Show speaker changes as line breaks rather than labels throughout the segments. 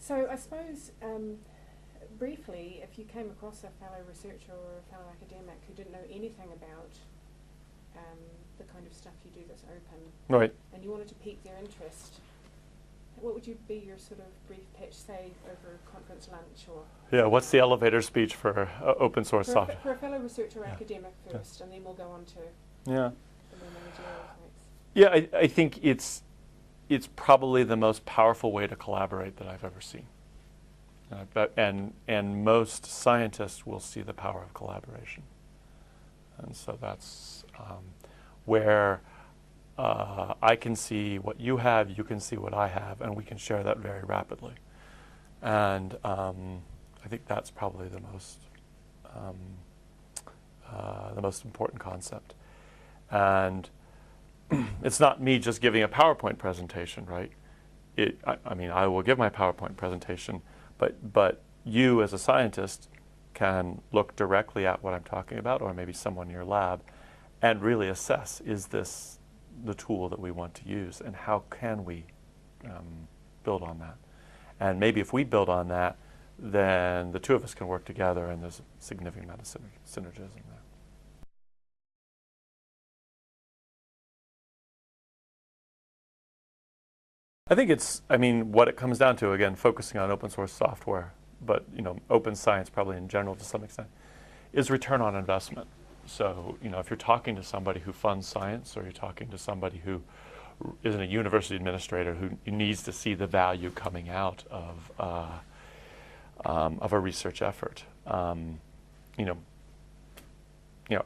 So I suppose, briefly, if you came across a fellow researcher or a fellow academic who didn't know anything about the kind of stuff you do that's open,
Right.
and you wanted to pique their interest, what would you be your sort of brief pitch, say, over a conference lunch or?
Yeah, what's the elevator speech for open source software?
For a fellow researcher or
Yeah.
academic first, and then we'll go on to
Yeah.
the more managerial types.
Yeah, I think it's probably the most powerful way to collaborate that I've ever seen. And most scientists will see the power of collaboration. And so that's where I can see what you have, you can see what I have, and we can share that very rapidly. And I think that's probably the most important concept. And it's not me just giving a PowerPoint presentation, right? I mean, I will give my PowerPoint presentation, but you as a scientist can look directly at what I'm talking about, or maybe someone in your lab, and really assess, is this the tool that we want to use, and how can we build on that? And maybe if we build on that, then the two of us can work together, and there's a significant amount of synergism there. I think what it comes down to, again, focusing on open source software, but open science probably in general to some extent, is return on investment. So, if you're talking to somebody who funds science, or you're talking to somebody who isn't a university administrator who needs to see the value coming out of a research effort,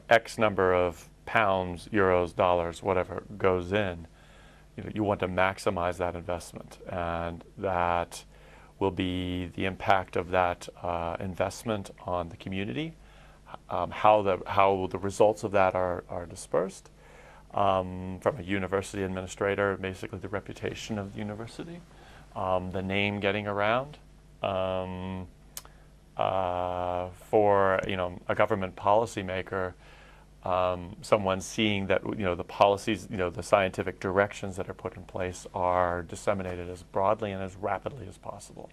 X number of pounds, euros, dollars, whatever goes in, you want to maximize that investment, and that will be the impact of that investment on the community, how the results of that are dispersed from a university administrator, basically the reputation of the university, the name getting around, for a government policymaker. Someone seeing that the policies, the scientific directions that are put in place are disseminated as broadly and as rapidly as possible.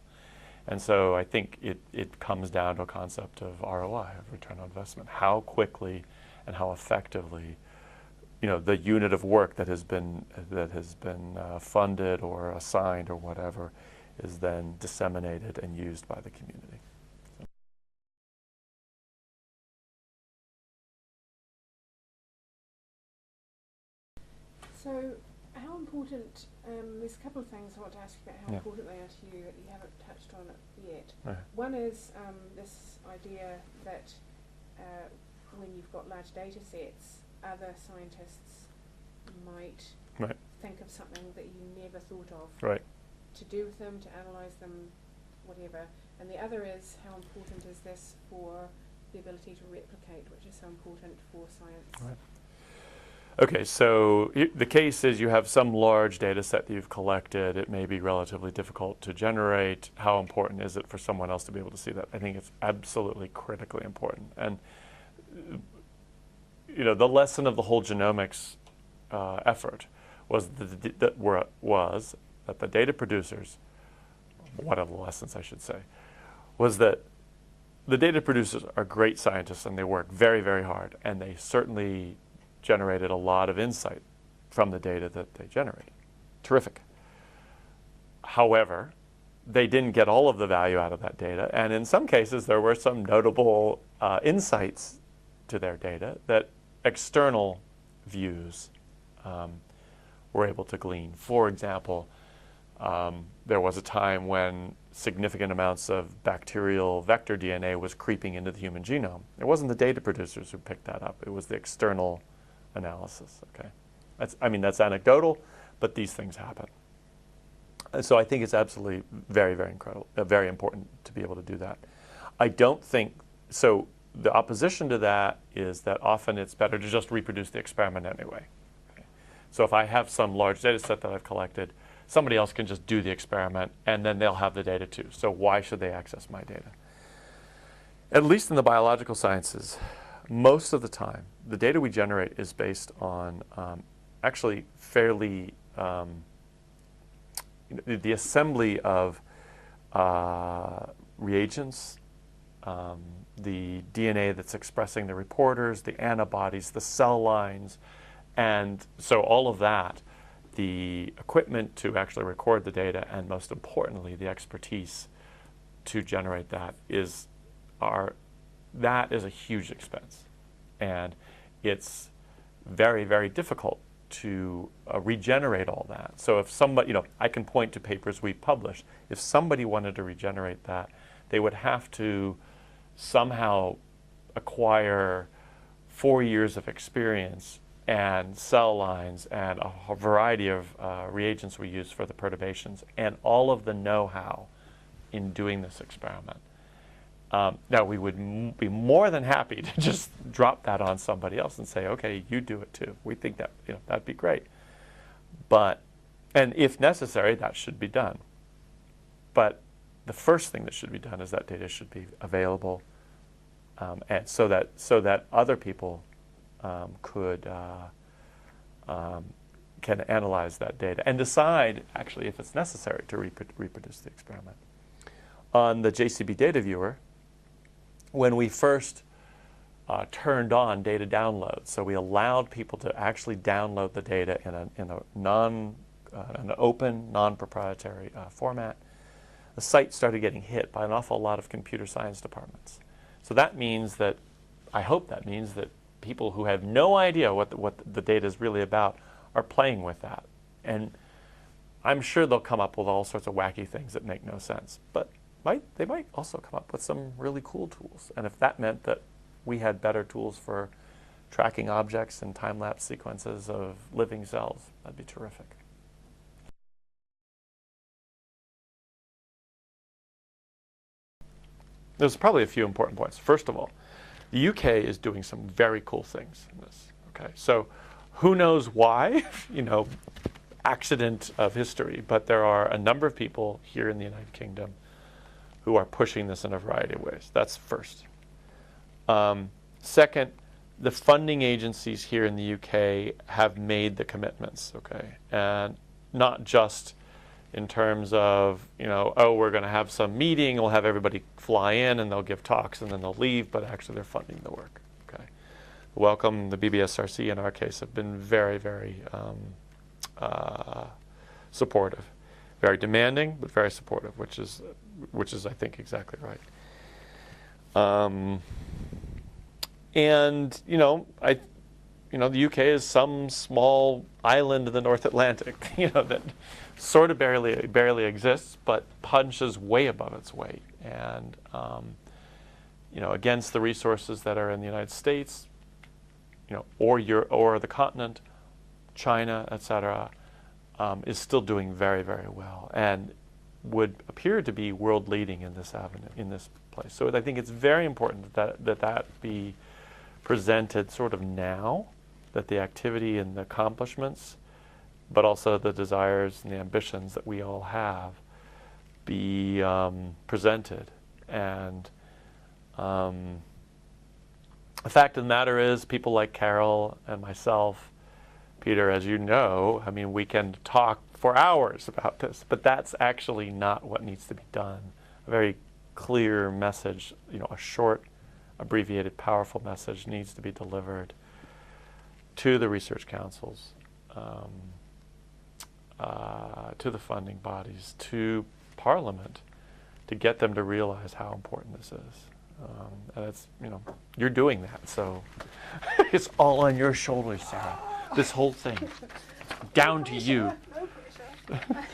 And so I think it comes down to a concept of ROI, of return on investment. How quickly and how effectively, the unit of work that has been funded or assigned or whatever is then disseminated and used by the community.
So, how important, there's a couple of things I want to ask you about how
Yeah.
important they are to you that you haven't touched on it yet.
Right.
One is this idea that when you've got large data sets, other scientists might
Right.
think of something that you never thought of
Right.
to do with them, to analyse them, whatever. And the other is, how important is this for the ability to replicate, which is so important for science.
Right. Okay, so the case is you have some large data set that you've collected. It may be relatively difficult to generate. How important is it for someone else to be able to see that? I think it's absolutely critically important. And the lesson of the whole genomics effort was that the data producers, one of the lessons I should say, was that the data producers are great scientists and they work very, very hard, and they certainly generated a lot of insight from the data that they generated. Terrific. However, they didn't get all of the value out of that data, and in some cases there were some notable insights to their data that external views were able to glean. For example, there was a time when significant amounts of bacterial vector DNA was creeping into the human genome. It wasn't the data producers who picked that up. It was the external analysis. Okay, that's anecdotal, but these things happen. And so I think it's absolutely very, very incredible, very important to be able to do that. I don't think so. The opposition to that is that often it's better to just reproduce the experiment anyway. Okay? So if I have some large data set that I've collected, somebody else can just do the experiment, and then they'll have the data too. So why should they access my data? At least in the biological sciences, most of the time, the data we generate is based on actually fairly the assembly of reagents, the DNA that's expressing the reporters, the antibodies, the cell lines, and so all of that, the equipment to actually record the data, and most importantly, the expertise to generate that is a huge expense. And it's very, very difficult to regenerate all that. So if somebody, I can point to papers we published. If somebody wanted to regenerate that, they would have to somehow acquire 4 years of experience and cell lines and a variety of reagents we use for the perturbations and all of the know-how in doing this experiment. Now, we would be more than happy to just drop that on somebody else and say, okay, you do it too. We think that that'd be great. But, and if necessary, that should be done. But the first thing that should be done is that data should be available, and so that other people can analyze that data and decide actually if it's necessary to reproduce the experiment. On the JCB data viewer, when we first turned on data download, so we allowed people to actually download the data in an open, non-proprietary format, the site started getting hit by an awful lot of computer science departments. So that means that, I hope that means that people who have no idea what the data is really about are playing with that. And I'm sure they'll come up with all sorts of wacky things that make no sense. But they might also come up with some really cool tools. And if that meant that we had better tools for tracking objects and time-lapse sequences of living cells, that'd be terrific. There's probably a few important points. First of all, the UK is doing some very cool things in this. Okay, so who knows why? Accident of history, but there are a number of people here in the United Kingdom who are pushing this in a variety of ways. That's first. Second, the funding agencies here in the UK have made the commitments, okay? And not just in terms of, we're going to have some meeting, we'll have everybody fly in and they'll give talks and then they'll leave, but actually they're funding the work, okay? Welcome, the BBSRC in our case have been very, very supportive. Very demanding, but very supportive, which is I think exactly right. And the UK is some small island in the North Atlantic, that sort of barely exists, but punches way above its weight. And against the resources that are in the United States, or the continent, China, etc., is still doing very, very well, and would appear to be world leading in this avenue, in this place. So I think it's very important that be presented sort of now, that the activity and the accomplishments, but also the desires and the ambitions that we all have, be presented. And the fact of the matter is, people like Carol and myself, Peter, as you know, we can talk for hours about this, but that's actually not what needs to be done. A very clear message, a short, abbreviated, powerful message needs to be delivered to the research councils, to the funding bodies, to Parliament, to get them to realize how important this is. And it's, you're doing that, so it's all on your shoulders, Sarah. This whole thing, down to you.
No pressure.